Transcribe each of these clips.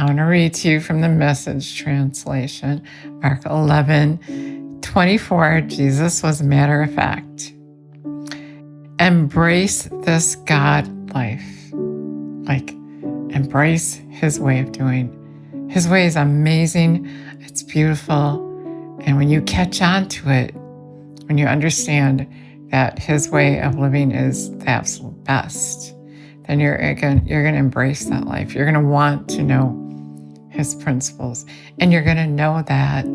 I want to read to you from the Message translation, Mark 11:24. Jesus was matter of fact. Embrace this God life. Like, embrace his way of doing. His way is amazing. It's beautiful. And when you catch on to it, when you understand that his way of living is the absolute best, then you're going to embrace that life. You're going to want to know his principles. And you're going to know that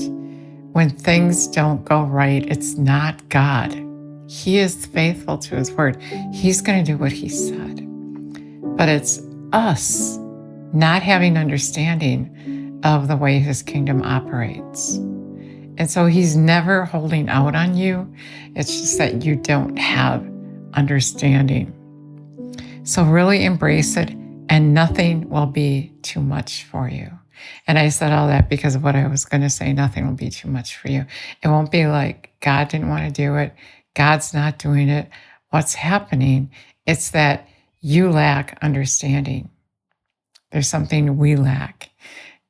when things don't go right, it's not God. He is faithful to his word. He's going to do what he said. But it's us not having understanding of the way his kingdom operates. And so he's never holding out on you. It's just that you don't have understanding. So really embrace it, and nothing will be too much for you. And I said all that because of what I was going to say. Nothing will be too much for you. It won't be like God didn't want to do it. God's not doing it. What's happening? It's that you lack understanding. There's something we lack.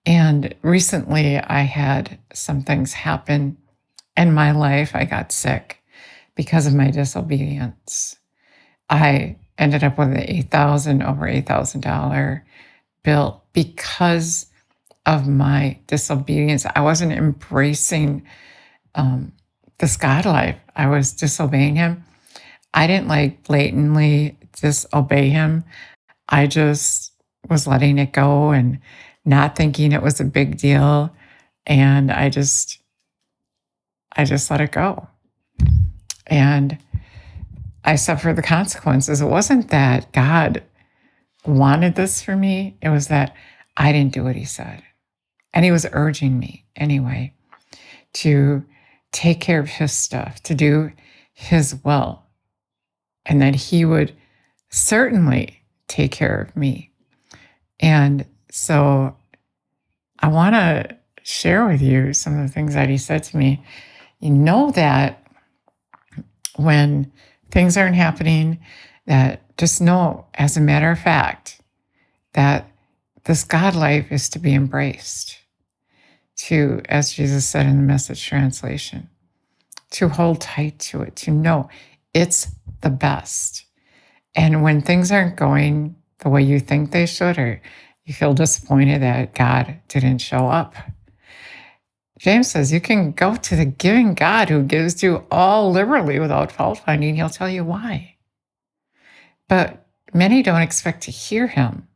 And recently I had some things happen in my life. I got sick because of my disobedience. I ended up with an over $8,000 bill because of my disobedience. I wasn't embracing this God life. I was disobeying him. I didn't blatantly disobey him. I just was letting it go and not thinking it was a big deal. And I just let it go. And I suffered the consequences. It wasn't that God wanted this for me. It was that I didn't do what he said. And he was urging me anyway to take care of his stuff, to do his will, and that he would certainly take care of me. And so I want to share with you some of the things that he said to me. You know that when things aren't happening, that just know, as a matter of fact, that this God life is to be embraced, to, as Jesus said in the Message translation, to hold tight to it, to know it's the best. And when things aren't going the way you think they should, or you feel disappointed that God didn't show up, James says you can go to the giving God who gives to all liberally without fault finding. He'll tell you why. But many don't expect to hear him.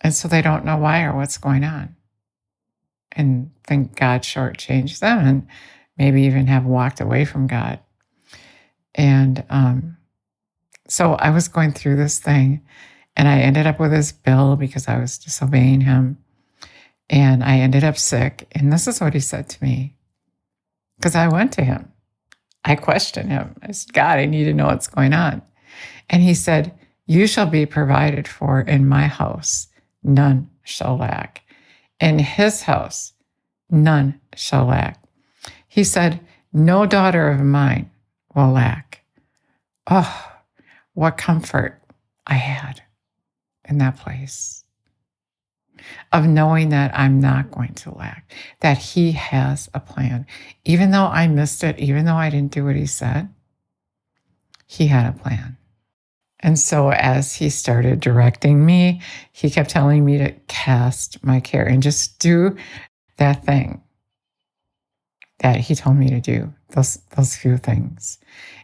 And so they don't know why or what's going on, and think God shortchanged them, and maybe even have walked away from God. And so I was going through this thing, and I ended up with this bill because I was disobeying him. And I ended up sick. And this is what he said to me, because I went to him. I questioned him. I said, God, I need to know what's going on. And he said, you shall be provided for in my house. None shall lack. In his house, none shall lack. He said, no daughter of mine will lack. Oh, what comfort I had in that place of knowing that I'm not going to lack, that he has a plan. Even though I missed it, even though I didn't do what he said, he had a plan. And so as he started directing me, he kept telling me to cast my care and just do that thing that he told me to do, those few things.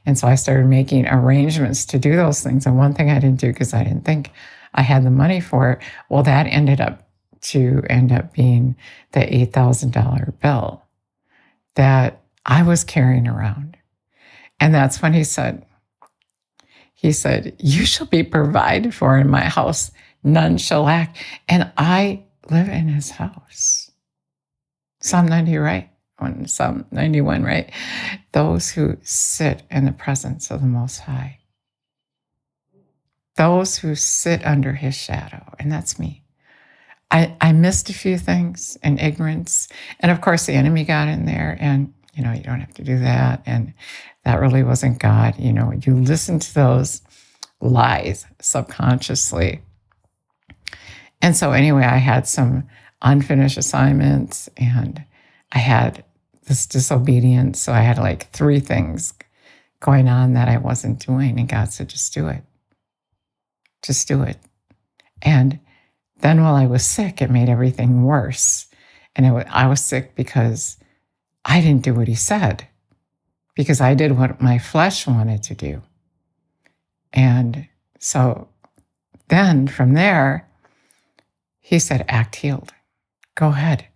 And so I started making arrangements to do those things. And one thing I didn't do because I didn't think I had the money for it, well, that ended up being the $8,000 bill that I was carrying around. And that's when he said, you shall be provided for in my house. None shall lack. And I live in his house. Psalm 90, right? Psalm 91, right? Those who sit in the presence of the Most High. Those who sit under his shadow. And that's me. I missed a few things in ignorance. And of course, the enemy got in there, and, you don't have to do that. And that really wasn't God. You listen to those lies subconsciously. And so anyway, I had some unfinished assignments and I had this disobedience. So I had like 3 things going on that I wasn't doing. And God said, just do it. Just do it. And then while I was sick, it made everything worse. And I was sick because I didn't do what he said, because I did what my flesh wanted to do. And so then from there, he said, act healed. Go ahead.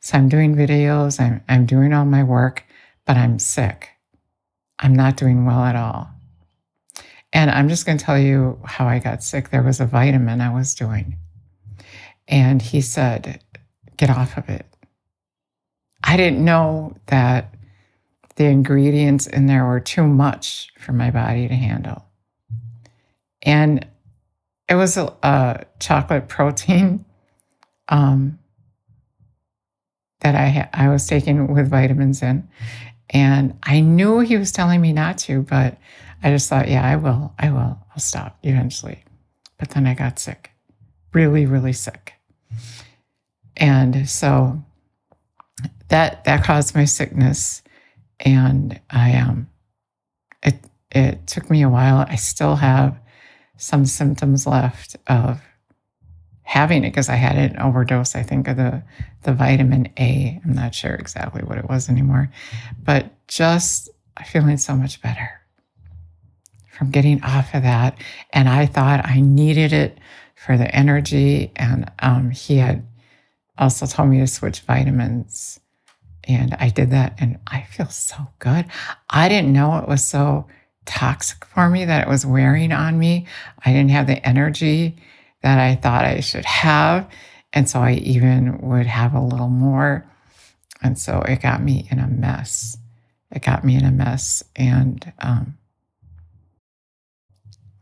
So I'm doing videos, I'm doing all my work, but I'm sick. I'm not doing well at all. And I'm just going to tell you how I got sick. There was a vitamin I was doing. And he said, get off of it. I didn't know that the ingredients in there were too much for my body to handle. And it was a chocolate protein that I was taking with vitamins in. And I knew he was telling me not to, but I just thought, yeah, I will. I'll stop eventually. But then I got sick, really, really sick. And so that caused my sickness. And it took me a while. I still have some symptoms left of having it because I had an overdose, I think, of the vitamin A. I'm not sure exactly what it was anymore, but just feeling so much better from getting off of that. And I thought I needed it for the energy. And he had also told me to switch vitamins. And I did that, and I feel so good. I didn't know it was so toxic for me, that it was wearing on me. I didn't have the energy that I thought I should have. And so I even would have a little more. And so it got me in a mess. And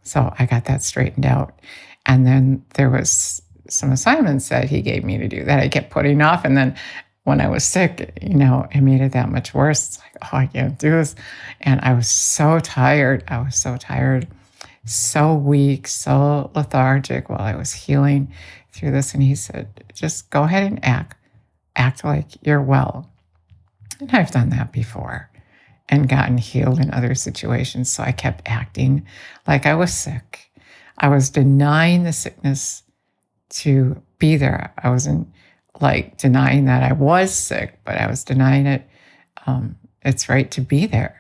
so I got that straightened out. And then there was some assignments that he gave me to do that I kept putting off. And then when I was sick, it made it that much worse. It's like, oh, I can't do this. And I was so tired. So weak, so lethargic while I was healing through this. And he said, just go ahead and act like you're well. And I've done that before and gotten healed in other situations. So I kept acting like I was sick. I was denying the sickness to be there. I wasn't like denying that I was sick, but I was denying it. It's right to be there.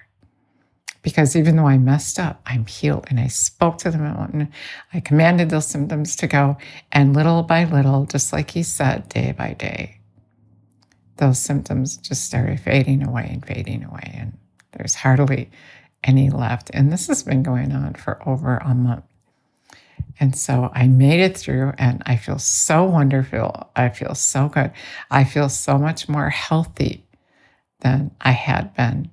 Because even though I messed up, I'm healed. And I spoke to the mountain. I commanded those symptoms to go. And little by little, just like he said, day by day, those symptoms just started fading away. And there's hardly any left. And this has been going on for over a month. And so I made it through, and I feel so wonderful. I feel so good. I feel so much more healthy than I had been.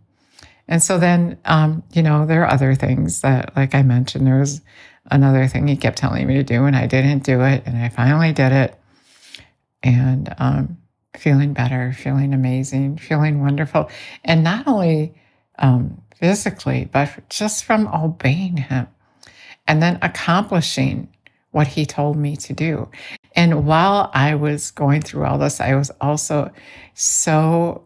And so then, there are other things that, like I mentioned, there was another thing he kept telling me to do, and I didn't do it. And I finally did it. And feeling better, feeling amazing, feeling wonderful. And not only physically, but just from obeying him and then accomplishing what he told me to do. And while I was going through all this, I was also so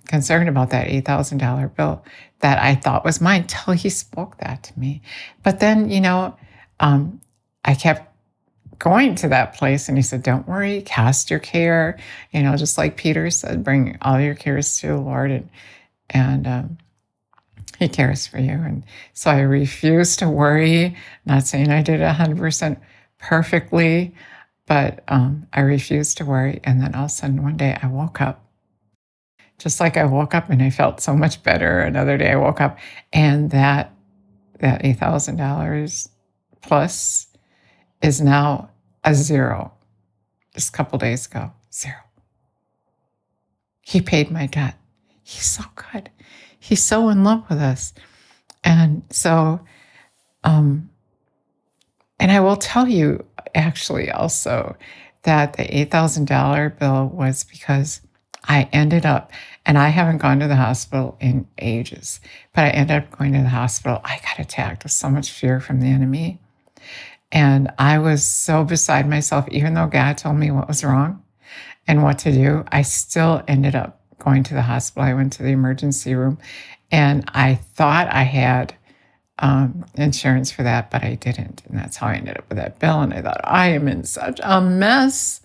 concerned about that $8,000 bill that I thought was mine till he spoke that to me. But then, I kept going to that place, and he said, don't worry, cast your care, just like Peter said, bring all your cares to the Lord, and he cares for you. And so I refused to worry, not saying I did 100% perfectly, but I refused to worry. And then all of a sudden, one day I woke up, just like I woke up and I felt so much better. Another day I woke up, and that $8,000 plus is now a zero. Just a couple days ago, zero. He paid my debt. He's so good. He's so in love with us. And so, and I will tell you actually also that the $8,000 bill was because I ended up, and I haven't gone to the hospital in ages, but I ended up going to the hospital. I got attacked with so much fear from the enemy. And I was so beside myself, even though God told me what was wrong and what to do. I still ended up going to the hospital. I went to the emergency room, and I thought I had insurance for that, but I didn't. And that's how I ended up with that bill. And I thought, I am in such a mess.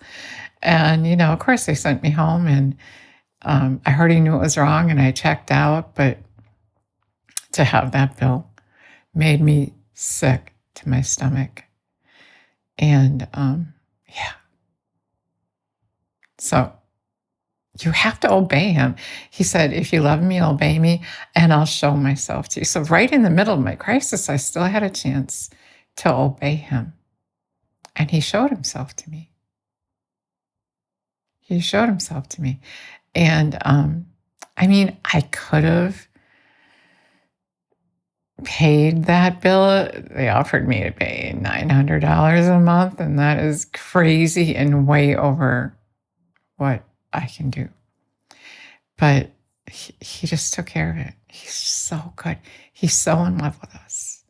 And, of course, they sent me home, and I already knew it was wrong, and I checked out. But to have that bill made me sick to my stomach. And yeah. So you have to obey him. He said, if you love me, obey me, and I'll show myself to you. So right in the middle of my crisis, I still had a chance to obey him. And he showed himself to me. He showed himself to me. And I could have paid that bill. They offered me to pay $900 a month, and that is crazy and way over what I can do. But he just took care of it. He's so good. He's so in love with us.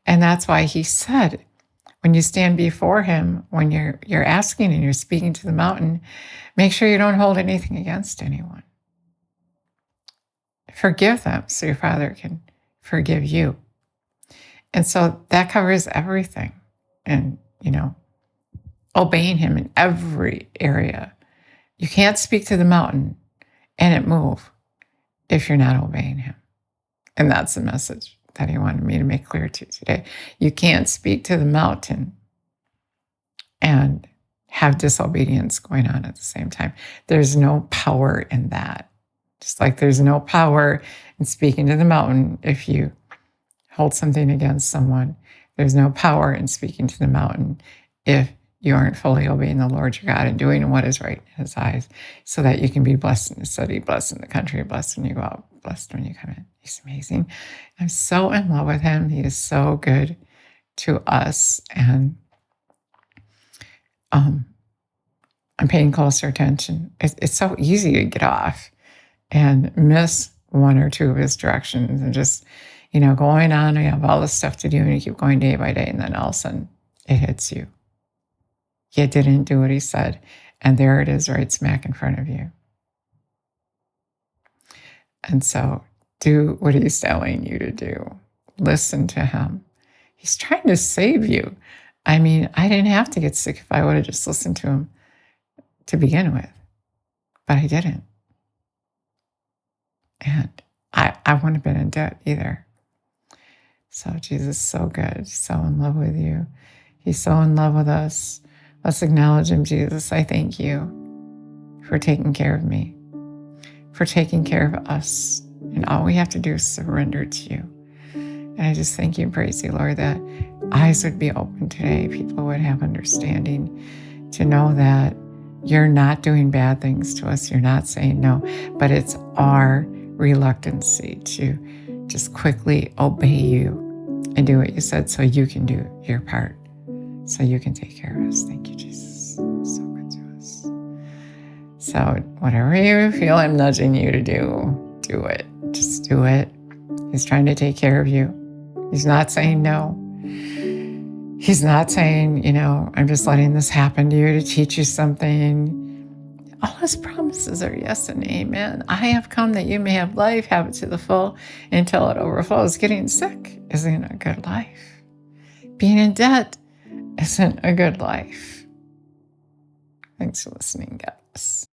And that's why he said, when you stand before him, when you're asking and you're speaking to the mountain, make sure you don't hold anything against anyone. Forgive them so your Father can forgive you. And so that covers everything. And, obeying him in every area. You can't speak to the mountain and it move if you're not obeying him. And that's the message that he wanted me to make clear to you today. You can't speak to the mountain and have disobedience going on at the same time. There's no power in that. Just like there's no power in speaking to the mountain if you hold something against someone. There's no power in speaking to the mountain if you aren't fully obeying the Lord your God and doing what is right in his eyes, so that you can be blessed in the city, blessed in the country, blessed when you go out, blessed when you come in. He's amazing. I'm so in love with him. He is so good to us. And I'm paying closer attention. It's so easy to get off and miss one or two of his directions and just, going on. You have all this stuff to do and you keep going day by day, and then all of a sudden it hits you. You didn't do what he said, and there it is right smack in front of you. And so do what he's telling you to do. Listen to him. He's trying to save you. I didn't have to get sick if I would have just listened to him to begin with, but I didn't. And I wouldn't have been in debt either. So Jesus is so good, so in love with you. He's so in love with us. Let's acknowledge him. Jesus, I thank you for taking care of me, for taking care of us. And all we have to do is surrender to you. And I just thank you and praise you, Lord, that eyes would be open today. People would have understanding to know that you're not doing bad things to us. You're not saying no, but it's our reluctancy to just quickly obey you and do what you said so you can do your part, so you can take care of us. Thank you, Jesus. So good to us. So whatever you feel I'm nudging you to do it. Just do it. He's trying to take care of you. He's not saying no. He's not saying, I'm just letting this happen to you to teach you something. All his promises are yes and amen. I have come that you may have life, have it to the full until it overflows. Getting sick isn't a good life. Being in debt isn't a good life. Thanks for listening, guys.